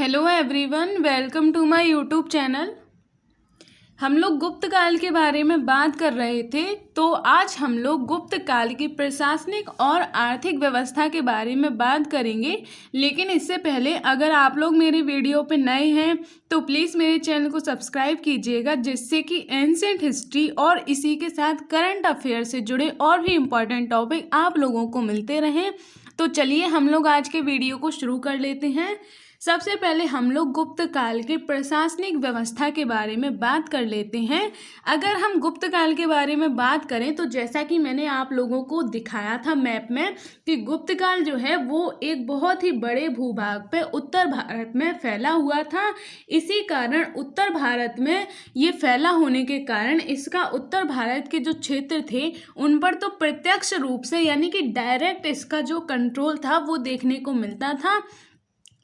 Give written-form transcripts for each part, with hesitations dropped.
Hello everyone, welcome to my YouTube channel. हम लोग गुप्त काल के बारे में बात कर रहे थे, तो आज हम लोग गुप्त काल की प्रशासनिक और आर्थिक व्यवस्था के बारे में बात करेंगे। लेकिन इससे पहले अगर आप लोग मेरी वीडियो पे नए हैं तो प्लीज़ मेरे चैनल को सब्सक्राइब कीजिएगा, जिससे कि एंशिएंट हिस्ट्री और इसी के साथ करंट अफेयर से जुड़े और भी इम्पोर्टेंट टॉपिक आप लोगों को मिलते रहें। तो चलिए हम लोग आज के वीडियो को शुरू कर लेते हैं। सबसे पहले हम लोग गुप्त काल के प्रशासनिक व्यवस्था के बारे में बात कर लेते हैं। अगर हम गुप्त काल के बारे में बात करें तो जैसा कि मैंने आप लोगों को दिखाया था मैप में कि गुप्त काल जो है वो एक बहुत ही बड़े भूभाग पे उत्तर भारत में फैला हुआ था। इसी कारण उत्तर भारत में ये फैला होने के कारण इसका उत्तर भारत के जो क्षेत्र थे उन पर तो प्रत्यक्ष रूप से यानी कि डायरेक्ट इसका जो कंट्रोल था वो देखने को मिलता था।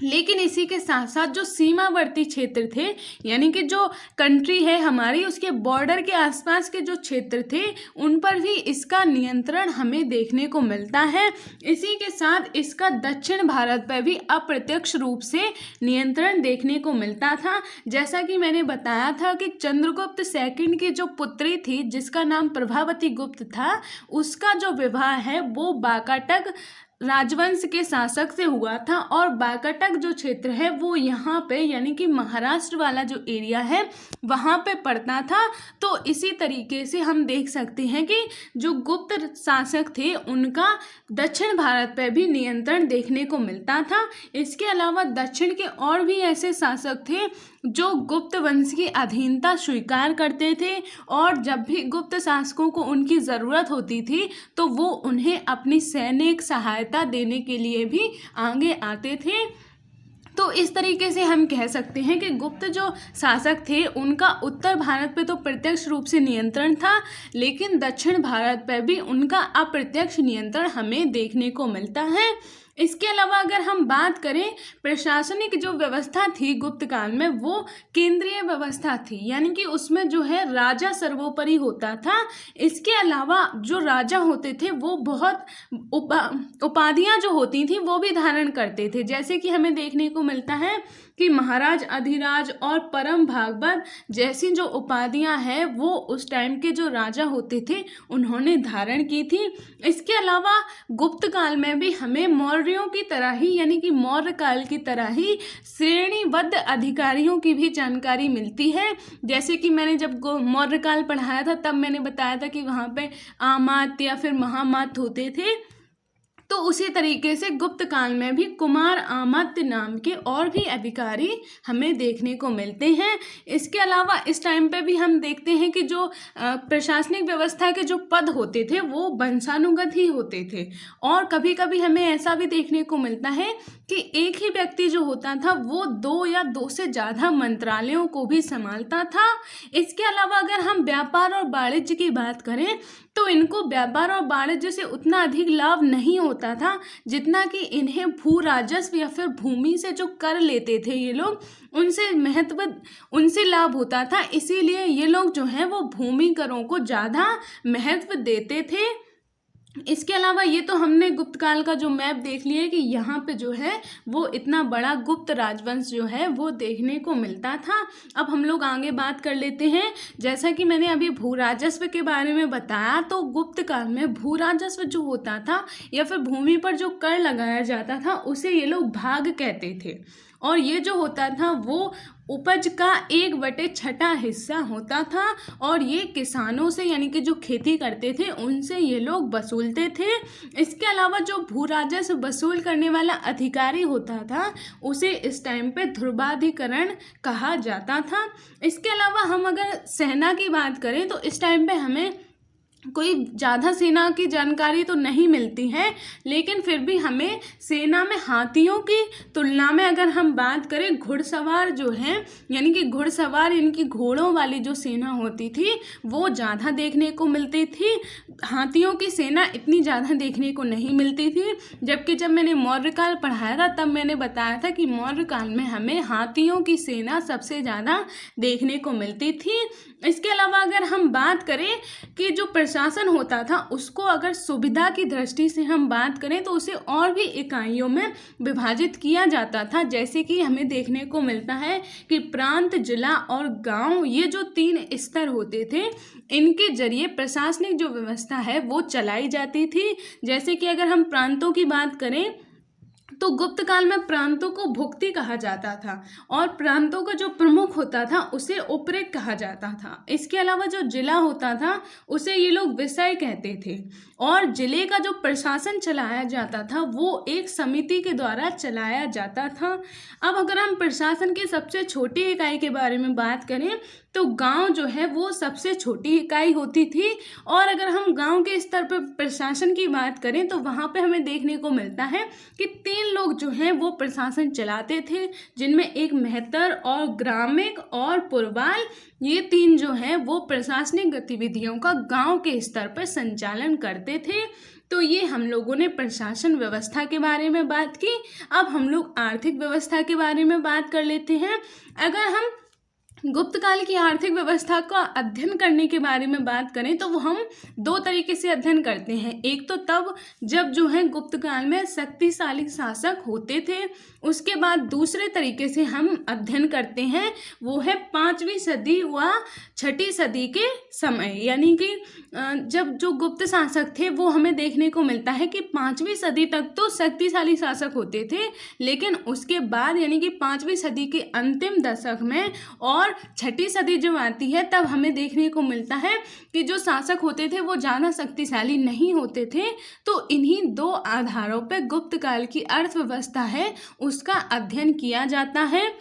लेकिन इसी के साथ साथ जो सीमावर्ती क्षेत्र थे यानी कि जो कंट्री है हमारी उसके बॉर्डर के आसपास के जो क्षेत्र थे उन पर भी इसका नियंत्रण हमें देखने को मिलता है। इसी के साथ इसका दक्षिण भारत पर भी अप्रत्यक्ष रूप से नियंत्रण देखने को मिलता था। जैसा कि मैंने बताया था कि चंद्रगुप्त सेकंड की जो पुत्री थी जिसका नाम प्रभावती गुप्त था, उसका जो विवाह है वो बाकाटक राजवंश के शासक से हुआ था। और बाकाटक जो क्षेत्र है वो यहाँ पे यानी कि महाराष्ट्र वाला जो एरिया है वहाँ पे पड़ता था। तो इसी तरीके से हम देख सकते हैं कि जो गुप्त शासक थे उनका दक्षिण भारत पे भी नियंत्रण देखने को मिलता था। इसके अलावा दक्षिण के और भी ऐसे शासक थे जो गुप्त वंश की अधीनता स्वीकार करते थे, और जब भी गुप्त शासकों को उनकी ज़रूरत होती थी तो वो उन्हें अपनी सैनिक सहायता देने के लिए भी आगे आते थे। तो इस तरीके से हम कह सकते हैं कि गुप्त जो शासक थे उनका उत्तर भारत पे तो प्रत्यक्ष रूप से नियंत्रण था, लेकिन दक्षिण भारत पर भी उनका अप्रत्यक्ष नियंत्रण हमें देखने को मिलता है। इसके अलावा अगर हम बात करें प्रशासनिक जो व्यवस्था थी गुप्त काल में वो केंद्रीय व्यवस्था थी, यानी कि उसमें जो है राजा सर्वोपरि होता था। इसके अलावा जो राजा होते थे वो बहुत उपाधियां जो होती थी वो भी धारण करते थे। जैसे कि हमें देखने को मिलता है कि महाराज, अधिराज और परम भागवत जैसी जो उपाधियां हैं वो उस टाइम के जो राजा होते थे उन्होंने धारण की थी। इसके अलावा गुप्त काल में भी हमें मौर्यों की तरह ही यानी कि मौर्य काल की तरह ही श्रेणीबद्ध अधिकारियों की भी जानकारी मिलती है। जैसे कि मैंने जब मौर्य काल पढ़ाया था तब मैंने बताया था कि वहाँ पे आमात्य या फिर महामात्य होते थे। तो उसी तरीके से गुप्त काल में भी कुमार आमात्य नाम के और भी अधिकारी हमें देखने को मिलते हैं। इसके अलावा इस टाइम पे भी हम देखते हैं कि जो प्रशासनिक व्यवस्था के जो पद होते थे वो वंशानुगत ही होते थे, और कभी कभी हमें ऐसा भी देखने को मिलता है कि एक ही व्यक्ति जो होता था वो 2 या 2 से ज़्यादा मंत्रालयों को भी संभालता था। इसके अलावा अगर हम व्यापार और वाणिज्य की बात करें तो इनको व्यापार और वाणिज्य से उतना अधिक लाभ नहीं होता था जितना कि इन्हें भू राजस्व या फिर भूमि से जो कर लेते थे ये लोग उनसे लाभ होता था। इसीलिए ये लोग जो हैं वो भूमि करों को ज़्यादा महत्व देते थे। इसके अलावा ये तो हमने गुप्त काल का जो मैप देख लिया कि यहाँ पे जो है वो इतना बड़ा गुप्त राजवंश जो है वो देखने को मिलता था। अब हम लोग आगे बात कर लेते हैं। जैसा कि मैंने अभी भू राजस्व के बारे में बताया, तो गुप्त काल में भू राजस्व जो होता था या फिर भूमि पर जो कर लगाया जाता था उसे ये लोग भाग कहते थे, और ये जो होता था वो उपज का 1/6 हिस्सा होता था, और ये किसानों से यानी कि जो खेती करते थे उनसे ये लोग वसूलते थे। इसके अलावा जो भू राजस्व वसूल करने वाला अधिकारी होता था उसे इस टाइम पे ध्रुवाधिकरण कहा जाता था। इसके अलावा हम अगर सेना की बात करें तो इस टाइम पे हमें कोई ज़्यादा सेना की जानकारी तो नहीं मिलती है, लेकिन फिर भी हमें सेना में हाथियों की तुलना में अगर हम बात करें घुड़सवार जो हैं यानी कि घुड़सवार इनकी घोड़ों वाली जो सेना होती थी वो ज़्यादा देखने को मिलती थी। हाथियों की सेना इतनी ज़्यादा देखने को नहीं मिलती थी। जबकि जब मैंने मौर्य काल पढ़ाया था तब मैंने बताया था कि मौर्य काल में हमें हाथियों की सेना सबसे ज़्यादा देखने को मिलती थी। इसके अलावा अगर हम बात करें कि जो प्रशासन होता था उसको अगर सुविधा की दृष्टि से हम बात करें तो उसे और भी इकाइयों में विभाजित किया जाता था। जैसे कि हमें देखने को मिलता है कि प्रांत, जिला और गांव, ये जो 3 स्तर होते थे, इनके जरिए प्रशासनिक जो व्यवस्था है वो चलाई जाती थी। जैसे कि अगर हम प्रांतों की बात करें तो गुप्त काल में प्रांतों को भुक्ति कहा जाता था और प्रांतों का जो प्रमुख होता था उसे उपरेक कहा जाता था। इसके अलावा जो जिला होता था उसे ये लोग विषय कहते थे और जिले का जो प्रशासन चलाया जाता था वो एक समिति के द्वारा चलाया जाता था। अब अगर हम प्रशासन की सबसे छोटी इकाई के बारे में बात करें तो गांव जो है वो सबसे छोटी इकाई होती थी और अगर हम गांव के स्तर पर प्रशासन की बात करें तो वहाँ पे हमें देखने को मिलता है कि 3 लोग जो हैं वो प्रशासन चलाते थे, जिनमें एक मेहतर और ग्रामिक और पुरवाल, ये 3 जो हैं वो प्रशासनिक गतिविधियों का गांव के स्तर पर संचालन करते थे। तो ये हम लोगों ने प्रशासन व्यवस्था के बारे में बात की। अब हम लोग आर्थिक व्यवस्था के बारे में बात कर लेते हैं। अगर हम गुप्त काल की आर्थिक व्यवस्था का अध्ययन करने के बारे में बात करें तो वो हम 2 तरीके से अध्ययन करते हैं। एक तो तब जब जो है गुप्त काल में शक्तिशाली शासक होते थे, उसके बाद दूसरे तरीके से हम अध्ययन करते हैं वो है 5वीं सदी व 6ठी सदी के समय, यानी कि जब जो गुप्त शासक थे वो हमें देखने को मिलता है कि 5वीं सदी तक तो शक्तिशाली शासक होते थे, लेकिन उसके बाद यानी कि 5वीं सदी के अंतिम दशक में और 6ठी सदी जब आती है तब हमें देखने को मिलता है कि जो शासक होते थे वो ज़्यादा शक्तिशाली नहीं होते थे। तो इन्हीं 2 आधारों पर गुप्त काल की अर्थव्यवस्था है उसका अध्ययन किया जाता है।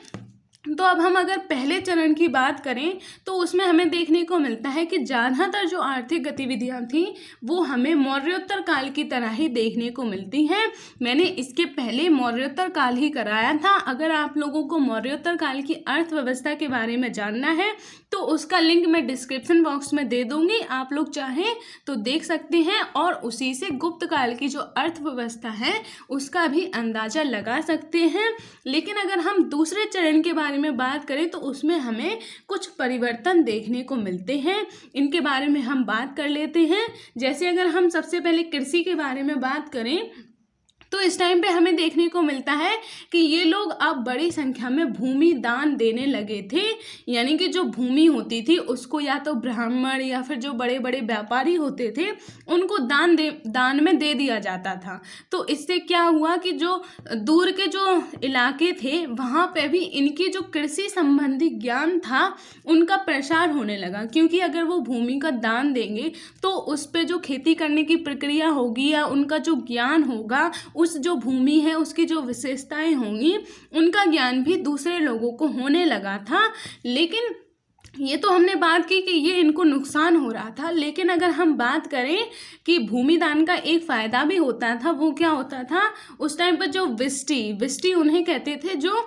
तो अब हम अगर पहले चरण की बात करें तो उसमें हमें देखने को मिलता है कि ज़्यादातर जो आर्थिक गतिविधियां थीं वो हमें मौर्योत्तर काल की तरह ही देखने को मिलती हैं। मैंने इसके पहले मौर्योत्तर काल ही कराया था। अगर आप लोगों को मौर्योत्तर काल की अर्थव्यवस्था के बारे में जानना है तो उसका लिंक मैं डिस्क्रिप्शन बॉक्स में दे दूँगी, आप लोग चाहें तो देख सकते हैं और उसी से गुप्त काल की जो अर्थव्यवस्था है उसका भी अंदाज़ा लगा सकते हैं। लेकिन अगर हम दूसरे चरण के बारे में बात करें तो उसमें हमें कुछ परिवर्तन देखने को मिलते हैं, इनके बारे में हम बात कर लेते हैं। जैसे अगर हम सबसे पहले कृषि के बारे में बात करें तो इस टाइम पे हमें देखने को मिलता है कि ये लोग अब बड़ी संख्या में भूमि दान देने लगे थे, यानी कि जो भूमि होती थी उसको या तो ब्राह्मण या फिर जो बड़े बड़े व्यापारी होते थे उनको दान में दे दिया जाता था। तो इससे क्या हुआ कि जो दूर के जो इलाके थे वहाँ पे भी इनकी जो कृषि संबंधी ज्ञान था उनका प्रसार होने लगा, क्योंकि अगर वो भूमि का दान देंगे तो उस पर जो खेती करने की प्रक्रिया होगी या उनका जो ज्ञान होगा, उस जो भूमि है उसकी जो विशेषताएं होंगी उनका ज्ञान भी दूसरे लोगों को होने लगा था। लेकिन ये तो हमने बात की कि ये इनको नुकसान हो रहा था, लेकिन अगर हम बात करें कि भूमि दान का एक फ़ायदा भी होता था, वो क्या होता था उस टाइम पर जो विष्टी उन्हें कहते थे, जो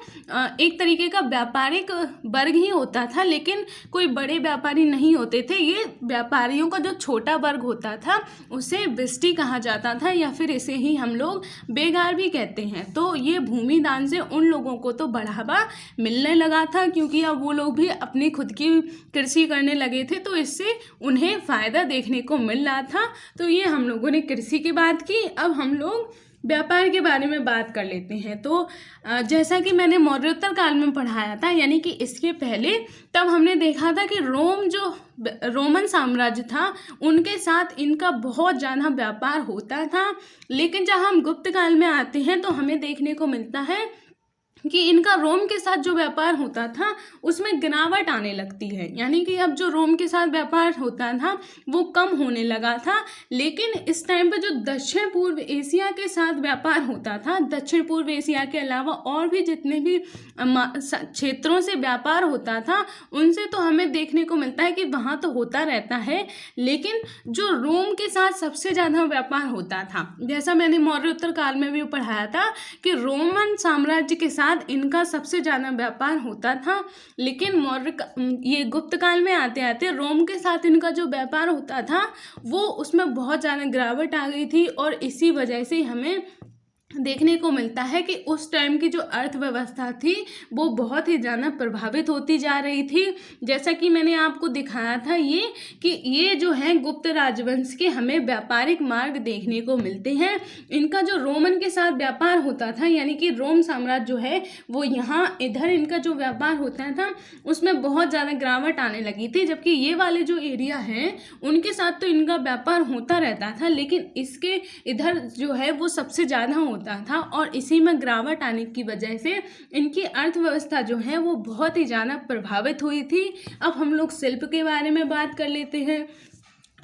एक तरीके का व्यापारिक वर्ग ही होता था, लेकिन कोई बड़े व्यापारी नहीं होते थे। ये व्यापारियों का जो छोटा वर्ग होता था उसे विष्टी कहा जाता था या फिर इसे ही हम लोग बेगार भी कहते हैं। तो ये भूमि दान से उन लोगों को तो बढ़ावा मिलने लगा था, क्योंकि अब वो लोग भी अपनी खुद की कृषि करने लगे थे, तो इससे उन्हें फ़ायदा देखने को मिल रहा था। तो ये हम लोगों ने कृषि की बात की। अब हम लोग व्यापार के बारे में बात कर लेते हैं। तो जैसा कि मैंने मौर्योत्तर काल में पढ़ाया था, यानी कि इसके पहले, तब हमने देखा था कि रोमन साम्राज्य था उनके साथ इनका बहुत ज़्यादा व्यापार होता था। लेकिन जब हम गुप्त काल में आते हैं तो हमें देखने को मिलता है कि इनका रोम के साथ जो व्यापार होता था उसमें गिरावट आने लगती है, यानी कि अब जो रोम के साथ व्यापार होता था वो कम होने लगा था। लेकिन इस टाइम पर जो दक्षिण पूर्व एशिया के साथ व्यापार होता था, दक्षिण पूर्व एशिया के अलावा और भी जितने भी क्षेत्रों से व्यापार होता था उनसे तो हमें देखने को मिलता है कि वहाँ तो होता रहता है, लेकिन जो रोम के साथ सबसे ज़्यादा व्यापार होता था, जैसा मैंने मौर्योत्तर काल में भी पढ़ाया था कि रोमन साम्राज्य के साथ इनका सबसे ज़्यादा व्यापार होता था। लेकिन ये गुप्त काल में आते आते रोम के साथ इनका जो व्यापार होता था वो उसमें बहुत ज़्यादा गिरावट आ गई थी, और इसी वजह से हमें देखने को मिलता है कि उस टाइम की जो अर्थव्यवस्था थी वो बहुत ही ज़्यादा प्रभावित होती जा रही थी। जैसा कि मैंने आपको दिखाया था ये कि ये जो है गुप्त राजवंश के हमें व्यापारिक मार्ग देखने को मिलते हैं। इनका जो रोमन के साथ व्यापार होता था, यानी कि रोम साम्राज्य जो है वो यहाँ इधर इनका जो व्यापार होता था उसमें बहुत ज़्यादा गिरावट आने लगी थी, जबकि ये वाले जो एरिया हैं उनके साथ तो इनका व्यापार होता रहता था, लेकिन इसके इधर जो है वो सबसे ज़्यादा होता था और इसी में गिरावट आने की वजह से इनकी अर्थव्यवस्था जो है वो बहुत ही ज़्यादा प्रभावित हुई थी। अब हम लोग शिल्प के बारे में बात कर लेते हैं।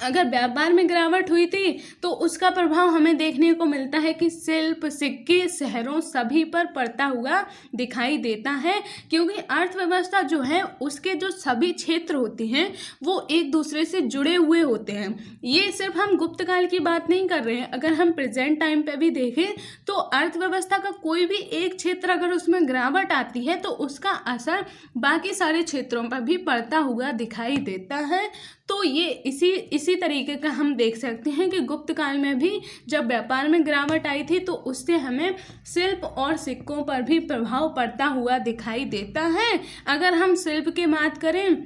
अगर व्यापार में गिरावट हुई थी तो उसका प्रभाव हमें देखने को मिलता है कि शिल्प, सिक्के, शहरों सभी पर पड़ता हुआ दिखाई देता है, क्योंकि अर्थव्यवस्था जो है उसके जो सभी क्षेत्र होते हैं वो एक दूसरे से जुड़े हुए होते हैं। ये सिर्फ हम गुप्त काल की बात नहीं कर रहे हैं, अगर हम प्रेजेंट टाइम पे भी देखें तो अर्थव्यवस्था का कोई भी एक क्षेत्र अगर उसमें गिरावट आती है तो उसका असर बाकी सारे क्षेत्रों पर भी पड़ता हुआ दिखाई देता है। तो ये इसी तरीके का हम देख सकते हैं कि गुप्त काल में भी जब व्यापार में गिरावट आई थी तो उससे हमें शिल्प और सिक्कों पर भी प्रभाव पड़ता हुआ दिखाई देता है। अगर हम शिल्प की बात करें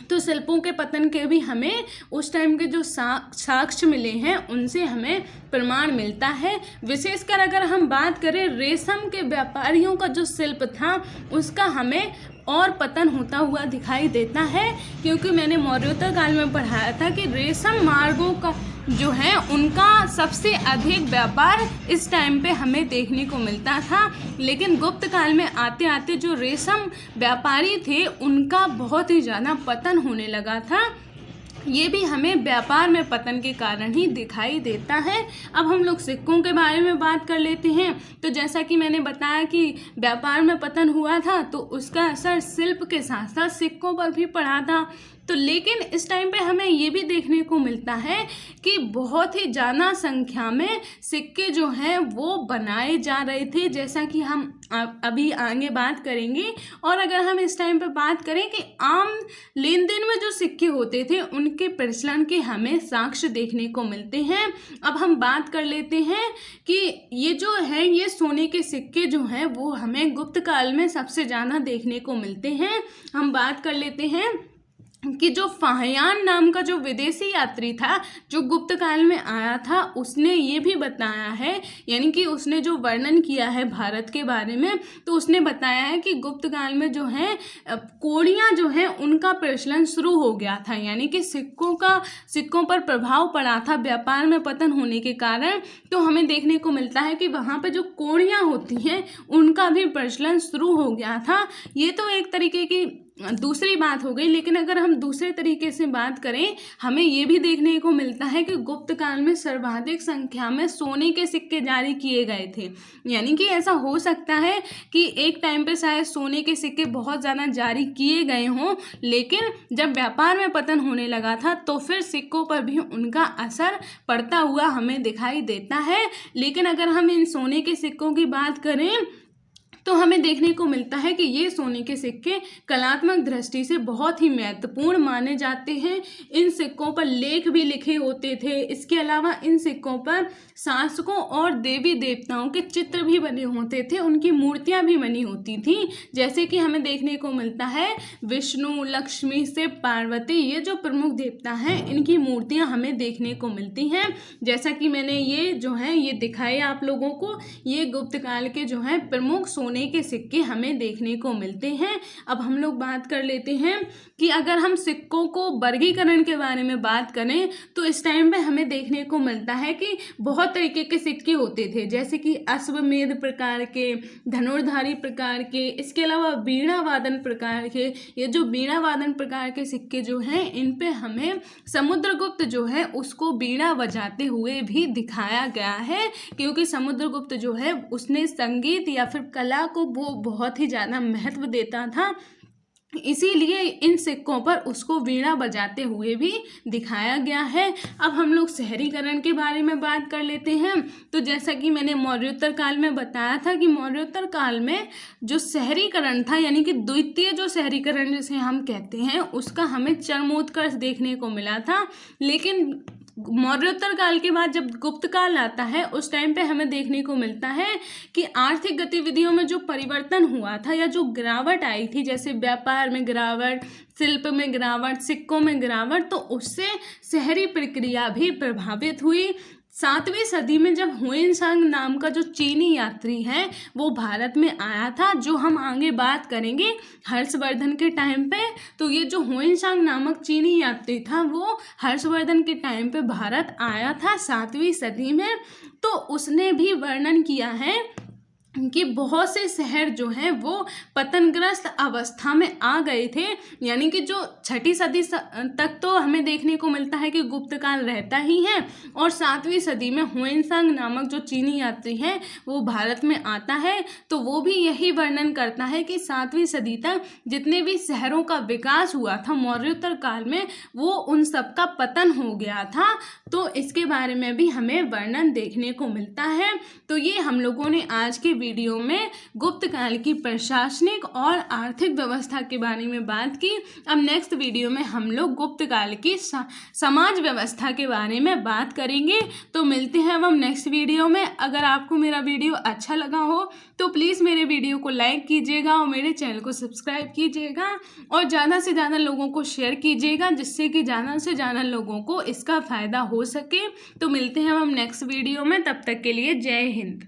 तो शिल्पों के पतन के भी हमें उस टाइम के जो साक्ष्य मिले हैं उनसे हमें प्रमाण मिलता है। विशेषकर अगर हम बात करें रेशम के व्यापारियों का जो शिल्प था उसका हमें और पतन होता हुआ दिखाई देता है, क्योंकि मैंने मौर्योत्तर काल में पढ़ाया था कि रेशम मार्गों का जो है उनका सबसे अधिक व्यापार इस टाइम पे हमें देखने को मिलता था, लेकिन गुप्त काल में आते आते जो रेशम व्यापारी थे उनका बहुत ही ज़्यादा पतन होने लगा था। ये भी हमें व्यापार में पतन के कारण ही दिखाई देता है। अब हम लोग सिक्कों के बारे में बात कर लेते हैं। तो जैसा कि मैंने बताया कि व्यापार में पतन हुआ था तो उसका असर शिल्प के साथ साथ सिक्कों पर भी पड़ा था। तो लेकिन इस टाइम पे हमें ये भी देखने को मिलता है कि बहुत ही ज़्यादा संख्या में सिक्के जो हैं वो बनाए जा रहे थे, जैसा कि हम अभी आगे बात करेंगे। और अगर हम इस टाइम पे बात करें कि आम लेन देन में जो सिक्के होते थे उनके प्रचलन के हमें साक्ष्य देखने को मिलते हैं। अब हम बात कर लेते हैं कि ये जो है ये सोने के सिक्के जो हैं वो हमें गुप्त काल में सबसे ज़्यादा देखने को मिलते हैं। हम बात कर लेते हैं कि जो फाहियान नाम का जो विदेशी यात्री था जो गुप्त काल में आया था उसने ये भी बताया है, यानी कि उसने जो वर्णन किया है भारत के बारे में, तो उसने बताया है कि गुप्त काल में जो है कोड़ियाँ जो हैं उनका प्रचलन शुरू हो गया था, यानी कि सिक्कों पर प्रभाव पड़ा था व्यापार में पतन होने के कारण। तो हमें देखने को मिलता है कि वहाँ पर जो कोड़ियाँ होती हैं उनका भी प्रचलन शुरू हो गया था। ये तो एक तरीके की दूसरी बात हो गई, लेकिन अगर हम दूसरे तरीके से बात करें हमें ये भी देखने को मिलता है कि गुप्त काल में सर्वाधिक संख्या में सोने के सिक्के जारी किए गए थे। यानी कि ऐसा हो सकता है कि एक टाइम पे शायद सोने के सिक्के बहुत ज़्यादा जारी किए गए हों, लेकिन जब व्यापार में पतन होने लगा था तो फिर सिक्कों पर भी उनका असर पड़ता हुआ हमें दिखाई देता है। लेकिन अगर हम इन सोने के सिक्कों की बात करें तो हमें देखने को मिलता है कि ये सोने के सिक्के कलात्मक दृष्टि से बहुत ही महत्वपूर्ण माने जाते हैं। इन सिक्कों पर लेख भी लिखे होते थे। इसके अलावा इन सिक्कों पर शासकों और देवी देवताओं के चित्र भी बने होते थे, उनकी मूर्तियां भी बनी होती थी। जैसे कि हमें देखने को मिलता है विष्णु, लक्ष्मी, शिव, पार्वती, ये जो प्रमुख देवता हैं इनकी मूर्तियां हमें देखने को मिलती हैं। जैसा कि मैंने ये जो है ये दिखाए आप लोगों को, ये गुप्त काल के जो है प्रमुख सोने के सिक्के हमें देखने को मिलते हैं। अब हम लोग बात कर लेते हैं कि अगर हम सिक्कों को वर्गीकरण के बारे में बात करें तो इस टाइम पे हमें देखने को मिलता है कि बहुत तरीके के सिक्के होते थे, जैसे कि अश्वमेध प्रकार के, धनुर्धारी प्रकार के, इसके अलावा वीणा वादन प्रकार के। ये जो वीणा वादन प्रकार के सिक्के जो हैं इन पे हमें समुद्रगुप्त जो है उसको वीणा बजाते हुए भी दिखाया गया है, क्योंकि समुद्रगुप्त जो है उसने संगीत या फिर कला को वो बहुत ही ज़्यादा महत्व देता था, इसीलिए इन सिक्कों पर उसको वीणा बजाते हुए भी दिखाया गया है। अब हम लोग शहरीकरण के बारे में बात कर लेते हैं। तो जैसा कि मैंने मौर्योत्तर काल में बताया था कि मौर्योत्तर काल में जो शहरीकरण था, यानी कि द्वितीय जो शहरीकरण जिसे हम कहते हैं, उसका हमें चरमोत्कर्ष देखने को मिला था। लेकिन मौर्योत्तर काल के बाद जब गुप्त काल आता है उस टाइम पे हमें देखने को मिलता है कि आर्थिक गतिविधियों में जो परिवर्तन हुआ था या जो गिरावट आई थी, जैसे व्यापार में गिरावट, शिल्प में गिरावट, सिक्कों में गिरावट, तो उससे शहरी प्रक्रिया भी प्रभावित हुई। 7वीं सदी में जब हुएनसांग नाम का जो चीनी यात्री है वो भारत में आया था, जो हम आगे बात करेंगे हर्षवर्धन के टाइम पे। तो ये जो हुएनसांग नामक चीनी यात्री था वो हर्षवर्धन के टाइम पे भारत आया था 7वीं सदी में। तो उसने भी वर्णन किया है कि बहुत से शहर जो हैं वो पतनग्रस्त अवस्था में आ गए थे, यानी कि जो 6ठी सदी तक तो हमें देखने को मिलता है कि गुप्त काल रहता ही है, और 7वीं सदी में हुएनसांग नामक जो चीनी यात्री है वो भारत में आता है। तो वो भी यही वर्णन करता है कि 7वीं सदी तक जितने भी शहरों का विकास हुआ था मौर्योत्तर काल में वो उन सब का पतन हो गया था। तो इसके बारे में भी हमें वर्णन देखने को मिलता है। तो ये हम लोगों ने आज के वीडियो में गुप्त काल की प्रशासनिक और आर्थिक व्यवस्था के बारे में बात की। अब नेक्स्ट वीडियो में हम लोग गुप्त काल की समाज व्यवस्था के बारे में बात करेंगे। तो मिलते हैं हम नेक्स्ट वीडियो में। अगर आपको मेरा वीडियो अच्छा लगा हो तो प्लीज़ मेरे वीडियो को लाइक कीजिएगा और मेरे चैनल को सब्सक्राइब कीजिएगा और ज़्यादा से ज़्यादा लोगों को शेयर कीजिएगा, जिससे कि ज़्यादा से ज़्यादा लोगों को इसका फ़ायदा हो सके। तो मिलते हैं हम नेक्स्ट वीडियो में, तब तक के लिए जय हिंद।